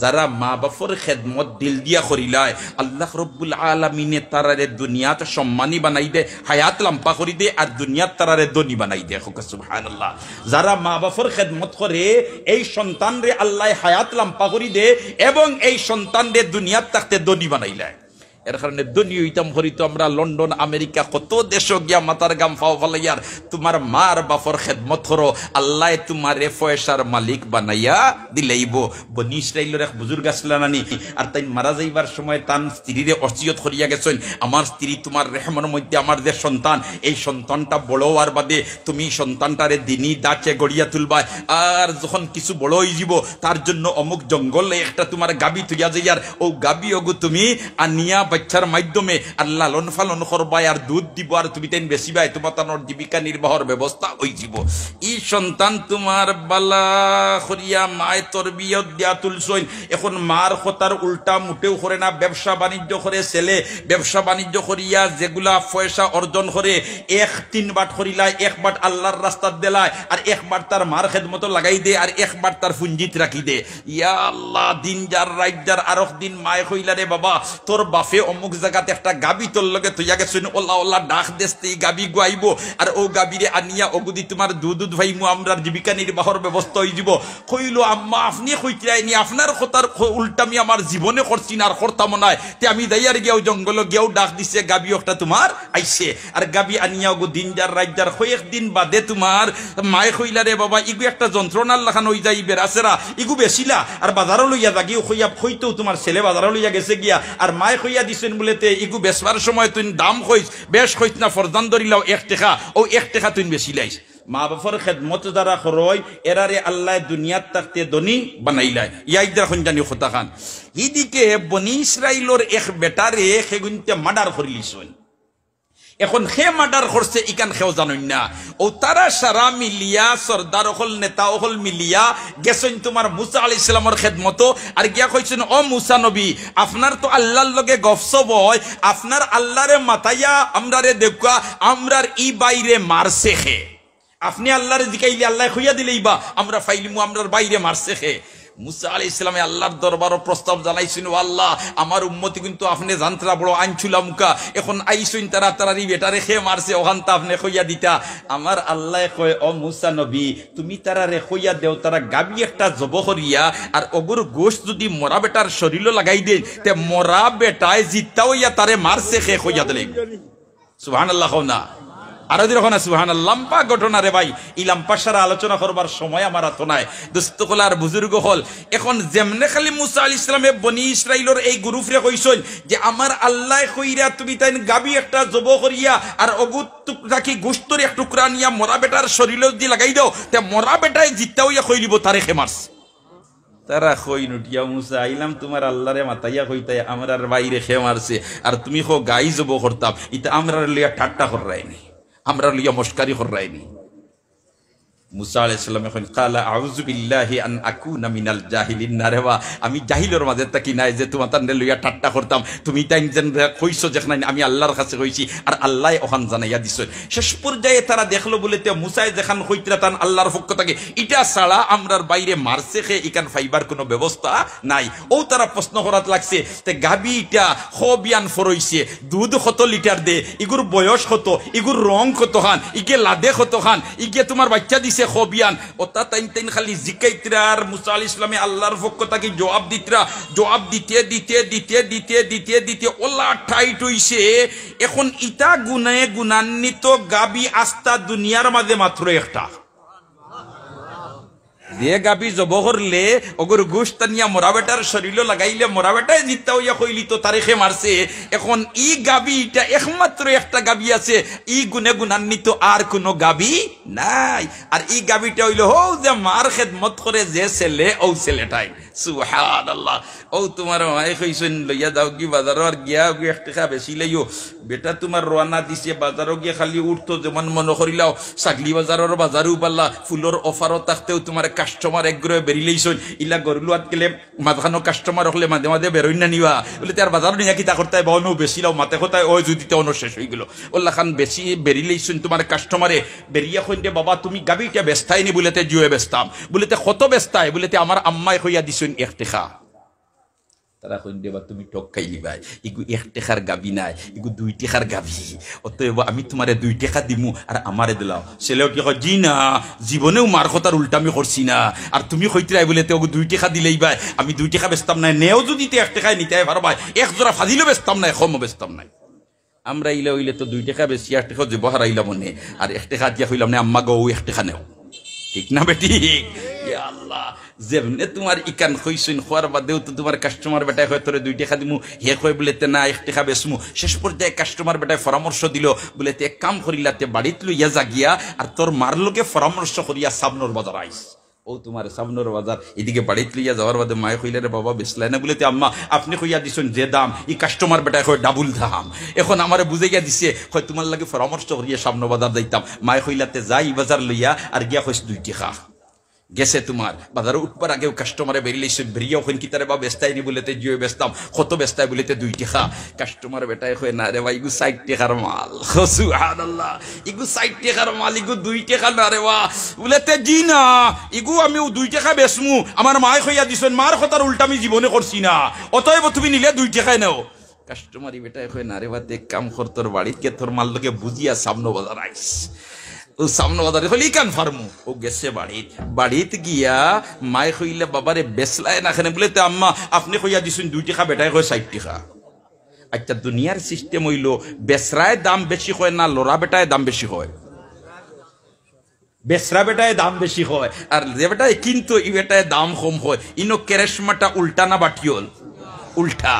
যারা মা বাপর খেদমত দিল দিয়া করিলায় আল্লাহ রব্বুল আলামিনে তারারে দুনিয়াত সম্মানী বানাই দে, হায়াত লাম্পা করি দে, আর দুনিয়াত তারারে ধনী বানাই দে। সুবহানাল্লাহ। যারা মা বাপর খেদমত করে এই সন্তান রে আল্লাহ হায়াত লাম্পা করি দে এবং এই সন্তান রে দুনিয়াত থাকতে ধনী বানাইলায়। এর কারণে ধনী হইতাম হরিত আমরা লন্ডন আমেরিকা কত দেশ গিয়া মাতার গাম ফাও ফালাইয়ার তোমার মার বাপর খেদমত করো, আল্লাহ তোমারে পয়সার মালিক বানাইয়া দিলেইব। বনি ইসরাইলের এক বুজুর্গ আসলা নানি, আর তাই মারা যাইবার সময় তান স্ত্রীরে অসিয়ত করিয়া গেছেন, আমার স্ত্রী তোমার রেহমানের মধ্যে আমার যে সন্তান, এই সন্তানটা বড় হওয়ার বাদে তুমি সন্তানটারে দিনী দাঁচে গড়িয়া তুলবা, আর যখন কিছু বড় হয়ে যাব তার জন্য অমুক জঙ্গলে একটা তোমার গাবি তুইয়া যাইয়ার, ও গাবি ওগু তুমি আনিয়া বাচ্চার মাধ্যমে আর লালন ফালন করবাই আর দুধ দিব, আর তুমি তাই বেশি বাই তোমার তানোর জীবিকা নির্বাহর ব্যবস্থা হয়ে যাব। এই সন্তান তোমার বালা করিয়া মায় তরবিয়ত দিয়া তুলছই, এখন মার কথার উল্টা মুটেও করে না, ব্যবসা বাণিজ্য করে ছেলে, ব্যবসা বাণিজ্য করিয়া যেগুলা পয়সা অর্জন করে এক তিন বাট করিলায়, একবার আল্লাহর রাস্তাত দিলায়, আর একবার তার মার খেদমতো লাগাই দে, আর একবার তার পুঞ্জিত রাখি দে। ইয়া আল্লাহ, দিন যার রাত যার আরক দিন মায় কইলা রে বাবা তোর বাপে অমুক জায়গাতে একটা গাবি তোর লগে তুইয়া গেছেন, ওল্লা ওল্লা ডাক দেশতে গাবি গুয়াইব, আর ও গাবিরে আনিয়া ওগুদি তোমার দুধ ভাইমু আমরার জীবিকা নির্বাহর ব্যবস্থা হয়ে যাব। কইল আম্মা আপনি কইতেনি আপনার কথার উল্টামি আমার জীবনে করছি না আর করতাম নাই, তে আমি দাইয়ার গিয়াও জঙ্গল গিয়াও ডাক দিছে গাবি একটা তোমার আইছে, আর গাবি আনিয়া ওগো দিন যার রাত যার কয়েকদিন বাদে তোমার মায়ে কইলা রে বাবা ইগু একটা যন্ত্রণার লাখান হয়ে যাই বেরাসেরা ইগু বেশিলা, আর বাজারও লইয়া যাগিও কইয়া কইতেও তোমার ছেলে বাজারও লইয়া গেছে গিয়া, আর মায়ে কইয়া দিছেন বলেতে ইগু বেচবার সময় তুই দাম কইস বেশ কইস না ফরদান ধরিলাও 1 টাকা, ও 1 টাকা তুই বেশি লাইস। মা বাপর খেদমত যারা করয় এরারে আল্লাহ দুনিয়াত থাকতে ধনী বানাইলায়। ইয়াইদার খঞ্জানি কথা খান এদিকে বনি ইসরাইলর এক বেটারে সেগুনতে মার্ডার করিলিছন, এখন সে মার্ডার করছে ইকান সেও জানই না, ও তারা সারা মিলিয়া সর্দার হল নেতা হল মিলিয়া গেছেন তোমার মুসা আলাইহিস সালামের খেদমত, আর গিয়া কইছেন ও মুসা নবী আপনার তো আল্লাহর লগে গফসব হয়, আপনার আল্লাহরে মাতাইয়া আমরারে দেখা আমরার ই বাইরে মারছে খে, আপনি আল্লাহরে জিকাইলে আল্লাহ খুইয়া দিলেই বা আমরা ফাইলিমু আমরার বাইরে মারছে খে। মুসা আলাইহিস সালামে আল্লাহর দরবারও প্রস্তাব জানাইছেন, ও আল্লাহ আমার উম্মতি কিন্তু আপনি জানতরা বড় আইনছুলা মুকা, এখন আইসুন তারা তারারি বেটারে খেয়ে মারছে ওখান তা আপনি কইয়া দিতা। আমার আল্লাহ কয় ও মুসা নবী তুমি তারা রে কইয়া দেও তারা গাবি একটা জব করিয়া, আর অগুর গোশ যদি মরা বেটার শরীরও লাগাই দেন তে মরা বেটায় জিত্তা হইয়া তারে মারছে খেয়ে কইয়া দিলেন। সুবহানাল্লাহ কও না আরো দিন ওখানে সুবহানাল্লাহ। লম্বা ঘটনা রে ভাই, এই লম্বা সারা আলোচনা করবার সময় আমার হাতে নাই। দোস্ত কলার বুজুর্গ হল এখন যেমনে খালি মুসা আলাইহিস সালামে বনি ইসরাইলের এই গ্রুপরে কইছেন যে আমার আল্লাহ কইরা তুমি তাই গাবি একটা জব করিয়া আর অগুত টুকরা কি গোশতর এক টুকরা নিয়া মরা বেটার শরীরে দি লাগাই দাও, তে মরা বেটায় জিত্তা হইয়া কইলিব তারে খেমারস। তারা কই নুটিয়া মুসা আইলাম তোমার আল্লাহরে মাতাইয়া কইতাই আমরার বাইরে খেয়ে মারছে, আর তুমি কো গাই জব করতাম, এটা আমরার লিয়া ঠাট্টা কররাইনি, আমরা লিয়া মস্কারি কররাইনি। মুসা আলাইহিস সালাম এখন কালা আউযু বিল্লাহি আন আকুনা মিনাল জাহিলিন, না রে বা আমি জাহিলের মাঝে থাকি নাই যে তোমার তার লইয়া ঠাট্টা করতাম, তুমি তাই যেন কইছো যেখানে আমি আল্লাহর কাছে কইছি আর আল্লাহ ওখান জানাইয়া দিছ। শেষ পর্যায়ে তারা দেখলো বলেতে মুসাই যেখান কইতরা তান আল্লাহর পক্ষ থেকে এটা ছাড়া আমরার বাইরে মারছে খে ইকান ফাইবার কোনো ব্যবস্থা নাই। ও তারা প্রশ্ন করাত লাগছে তে গাবি ইটা খবিয়ান ফরইছে দুধ কত লিটার দে, ইগুর বয়স কত, ইগুর রং কত খান, ইকে লাদে কত খান, ইকে তোমার বাচ্চা দিছে খবিয়ান, ওটা তাইন তাইন খালি জিকাইতরা। আর মুসা আলাইহিস সালামে আল্লাহর পক্ষ থেকে জবাব দিতরা, জবাব দিতে দিতে দিতে দিতে দিতে দিতে ওলা ঠাইট হইছে। এখন ইটা গুনায়ে গুণান্বিত গাবি আস্তা দুনিয়ার মাঝে মাত্র একটা যে গাবি জব করলে ওগর গোশত নিয়া মরা বেটার শরীর লাগাইলে মরা বেটায় জিত্তা হইয়া কইলি তো তারিখে মারছে। এখন ই গাবি এটা একমাত্র একটা গাবি আছে, ই গুনে গুণান্বিত আর কোনো গাবি নাই। আর ই গাবিটা হইল হো যে মার খেদমত করে যে ছেলে ও ছেলেটাই। সুবহানাল্লাহ। ও তোমার মায়ে কইছেন লইয়া যাও কি বাজার আর গিয়া এক টাকা বেশি লইও, বেটা তোমার রওনা দিছে বাজারও গিয়ে খালি উঠতো যেমন মনে করিলাও সাগলি বাজারের বাজারও পাল্লা ফুলের অফারও থাকতেও তোমার কাস্টমার একগ্রহে বেরিলেইছন, ইলা গরুলো আট গেলে মাঝখানো কাস্টমার হলে মাঝে মাঝে বেরোই না নিবা বলে তার বাজার নিয়ে কিতা করতে বনো বেশি লাও মাতে কোথায় ওই যদি অন্য শেষ হয়ে গেল ওল্লা খান বেশি বেরিলেইছন তোমার কাস্টমারে বেরিয়া কইতে বাবা তুমি গাবিটা বেস্তাইনি বলেতে জুয়ে বেস্তাম, বলেতে কত বেস্তায় বলেতে আমার আম্মাই কইয়া দিছুন 1 টাকা। তারা কইন দেবা তুমি টক খাইলি ভাই ইগু 1 টাকার গাবি নাই ইগু 2 টাকার গাবি অতএব আমি তোমারে 2 টাকা দিমু আর আমারে দিলাও ছেলেও কি কয় জি না জীবনেও মার কথার উল্টা আমি করছি না আর তুমি কইতরাই বলে তো 2 টাকা দিলেই ভাই আমি 2 টাকা বেচতাম না নেও যদি তে 1 টাকায় নিতে পারো ভাই এক জোড়া ফাজিলও বেচতাম না কমও বেচতাম না আমরা ইলে হইলে তো 2 টাকা বেশি 1 টাকা যে বহার আইলাম মনে আর 1 টাকা দিয়া কইলাম না আম্মা গো 1 টাকা নেও ঠিক না বেটি ইয়া আল্লাহ যেমনে তোমার ইকান কইছইন খোয়ার বাদেও তো তোমার কাস্টমার বেটায় হয় তোরে 2 টাকা দিমু হে কই বলেতে না 1 টাকা বেচমু শেষ পর্যায়ে কাস্টমার বেটায় পরামর্শ দিল বলেতে এক কাম করিলাতে বাড়িত লইয়া জাগিয়া আর তোর মার লোকে পরামর্শ করিয়া সামনোর বাজার আইস ও তোমার সামনোর বাজার এদিকে বাড়িত লইয়া যাওয়ার বাদে মায়ে কইলে রে বাবা বেচলাই না বলেতে আম্মা আপনি কইয়া দিছেন যে দাম ই কাস্টমার বেটায় হয় ডাবল দাম এখন আমারে বুঝাইয়া দিছে হয় তোমার লাগে পরামর্শ করিয়া সামনো বাজার যাইতাম মায়ে কইলাতে যাই বাজার লইয়া আর গিয়া কইস 2 টাকা গেছে তোমার বাজারে উঠবার আগেও কাস্টমারে বেরিয়েছে বেরিয়ে ওখানে কি তারে বা বেস্তাইনি বলেতে জিও বেচতাম কত বেস্তাই বলেতে 2 টাকা কাস্টমার বেটায় কই না রে ভাই ইগু 60 টাকার মাল সুবহানাল্লাহ ইগু 60 টাকার মাল ইগু 2 টাকা না রে বা বলেতে জি না ইগু আমি 2 টাকা বেচমু আমার মায় কইয়া দিছেন মার কথার উল্টা আমি জীবনে করছি না অতএব তুমি নিলে 2 টাকায় নাও কাস্টমারই বেটায় কই না রে বা দেখ কাম কর তোর বাড়িতে তোর মাল লোকে বুঝিয়া সামনে বাজার আইস ও সামনে বাজারে হলি কান ফার্মু ও গেছে বাড়িতে গিয়া মায় কইলে বাবারে বেচলাই না খানে বলে আম্মা আপনি কইয়া দিছেন 2 টাকা বেটায় কয় 60 টাকা আচ্ছা দুনিয়ার সিস্টেম হইল বেচরায় দাম বেশি হয় না লড়া বেটায় দাম বেশি হয় বেচরা বেটায় দাম বেশি হয় আর যে বেটায় কিন্তু ই বেটায় দাম কম হয় ইনো কেরেশমাটা উল্টা না বাটিয়ল উল্টা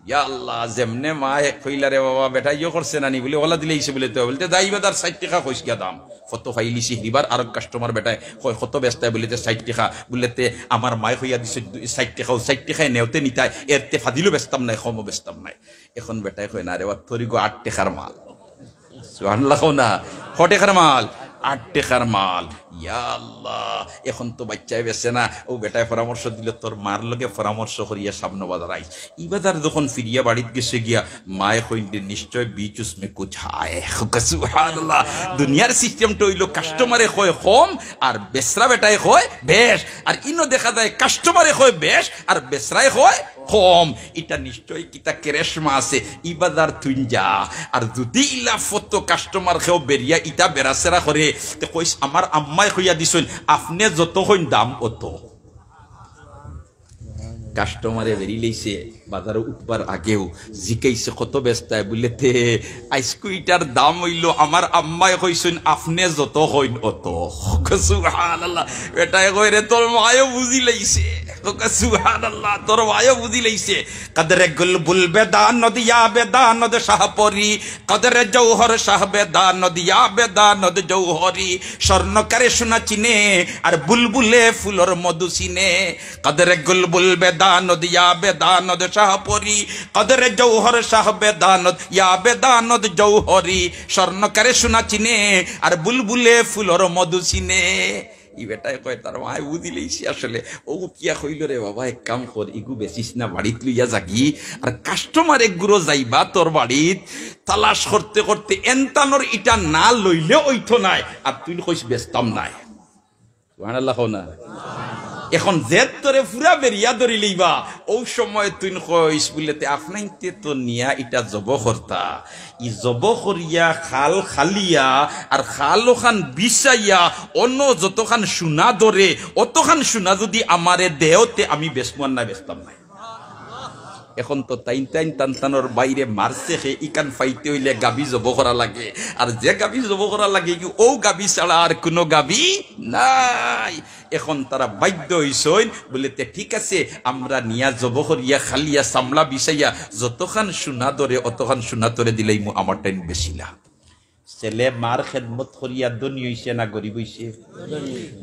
ইয়া আল্লাহ যেমনে মা কইলা রে বাবা বেটা ইয়ে করছে না নি বলে ওলা দিলে ইসে বলে তো বলতে দাইবাদার 60 টাকা কইস গিয়া দাম কত ফাইলিছি হিবার আর কাস্টমার বেটায় কয় কত ব্যস্তায় বলিতে 60 টাকা বলেতে আমার মায় কইয়া দিছে 60 টাকা 60 টাকায় নেওতে নিতাই এরতে ফাদিলও বেচতাম নাই কমও বেচতাম নাই এখন বেটায় কয় না রে বাবা তোরি গো 8 টাকার মাল সুবহানাল্লাহ না 6 টাকার মাল 8 টাকার মাল ইয়া আল্লাহ এখন তো বাচ্চায় বেছে না ও বেটায় পরামর্শ দিল তোর মার লগে পরামর্শ করিয়া সামনে বাজার আইস ই বাজার যখন ফিরিয়া বাড়িতে গেছে গিয়া মায়ে কইতে নিশ্চয় বিচ উসমে কুছ আয় সুবহানাল্লাহ দুনিয়ার সিস্টেমটা হইল কাস্টমারে কয় কম আর বেচরা বেটায় কয় বেশ আর ইনো দেখা যায় কাস্টমারে কয় বেশ আর বেচরায় কয় কম এটা নিশ্চয় কিতা কেরেশমা আছে ই বাজার তুই যা আর যদি ইলা ফটো কাস্টমার খেও বেরিয়া ইটা বেরাসেরা করে তে কইস আমার আম্মাই কইয়া দিছেন আপনি যত হইন দাম অত কাস্টমারে বেরিলেইছে বাজারে উঠবার আগেও জিকাইছে কত বেস্তায় বলেতে আইসকুইটার দাম হইল আমার আম্মাই কইছেন আপনি যত হইন অত সুবহানাল্লাহ বেটায় কই রে তোর মায়ও বুঝি লইছে সুবহানাল্লাহ তোর মায়ও বুঝি লইছে কদরে গুলবুল বেদান নদিয়া বেদান নদ শাহপরি কদরে জৌহর শাহ বেদান নদিয়া বেদান নদ জৌহরি স্বর্ণকারে সোনা চিনে আর বুলবুলে ফুলর মধু চিনে কদরে গুলবুল বেদান নদিয়া বেদান নদ শাহপরি কদরে জৌহর শাহ বেদান নদ ইয়া বেদান নদ জৌহরি স্বর্ণকারে সোনা চিনে আর বুলবুলে ফুলর মধু চিনে ই বেটায় কয় তার মায় বুঝিলেইছি আসলে ও কিয়া কইল রে বাবা এক কাম কর ইগু বেচিস না বাড়িত লইয়া জাগি আর কাস্টমার এক গুরো যাইবা তোর বাড়িত তালাশ করতে করতে এনতানোর ইটা না লইলে ওইতো নাই আর তুই কইস বেচতাম নাই সুবহানাল্লাহ না এখন জেদ তোরে পুরা বেরিয়া ধরি লইবা ও সময় তুই কইস বলেতে আপনাইতে তো নিয়া ইটা জব করতা ই জব করিয়া খাল খালিয়া আর খাল ওখান বিছাইয়া অন্য যতখান সোনা ধরে অতখান সোনা যদি আমারে দেওতে আমি বেচমান না বেচতাম নাই এখন তো টাইন টানটানোর বাইরে মারছে সে ইকান ফাইতে হইলে গাবি জব করা লাগে আর যে গাবি জব করা লাগে কি ও গাবি ছাড়া আর কোনো গাবি নাই এখন তারা বাধ্য হইছেন বলেতে ঠিক আছে আমরা নিয়া জব করিয়া খালিয়া সামলা বিছাইয়া যতখান সোনা ধরে অতখান সোনা ধরে দিলেই আমার টাইম বেশি লাভ ছেলে মার খেদমত করিয়া ধনী হইছে না গরিব হইছে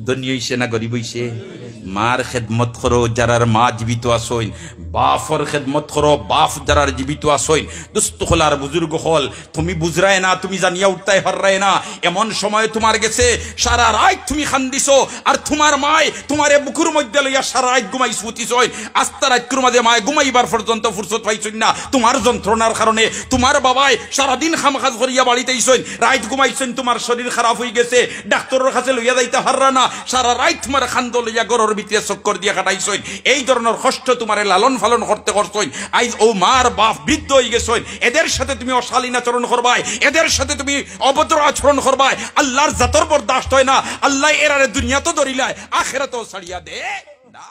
ধনী হইছে না গরিব হইছে মার খেদমত করো যারার মা জীবিত আসইন বাফর খেদমত করো বাপ যারার জীবিত আসইন দুস্থ হলার বুজুর্গ হল তুমি বুঝরায় না তুমি জানিয়া উঠতাই হররায় না এমন সময় তোমার গেছে সারা রাত তুমি খান্দিছো আর তোমার মায় তোমারে বুকুর মধ্যে লইয়া সারা রাত ঘুমাই সুতিছই আস্তা রাতকুর মাঝে মায় ঘুমাইবার পর্যন্ত ফুরসত পাইছই না তোমার যন্ত্রণার কারণে তোমার বাবাই সারাদিন খামখাজ করিয়া বাড়িতে আইছই রাইত ঘুমাইছেন, তোমার শরীর খারাপ হয়ে গেছে, ডাক্তারের কাছে লইয়া যাইতে হাররা না, সারা রাইত তোমার খান্দ লইয়া গরর ভিতরে চক্কর দিয়া কাটাইছইন, এই ধরনের কষ্ট তোমারে লালন ফালন করতে করছইন। আইজ ও মার বাপ বৃদ্ধ হয়ে গেছইন, এদের সাথে তুমি অশালীন আচরণ করবাই, এদের সাথে তুমি অভদ্র আচরণ করবাই, আল্লাহর জাতর বরদাস্ত হয় না। আল্লাহ এরারে দুনিয়া তো ধরিলায়, আখেরাতেও ছাড়িয়া দে না।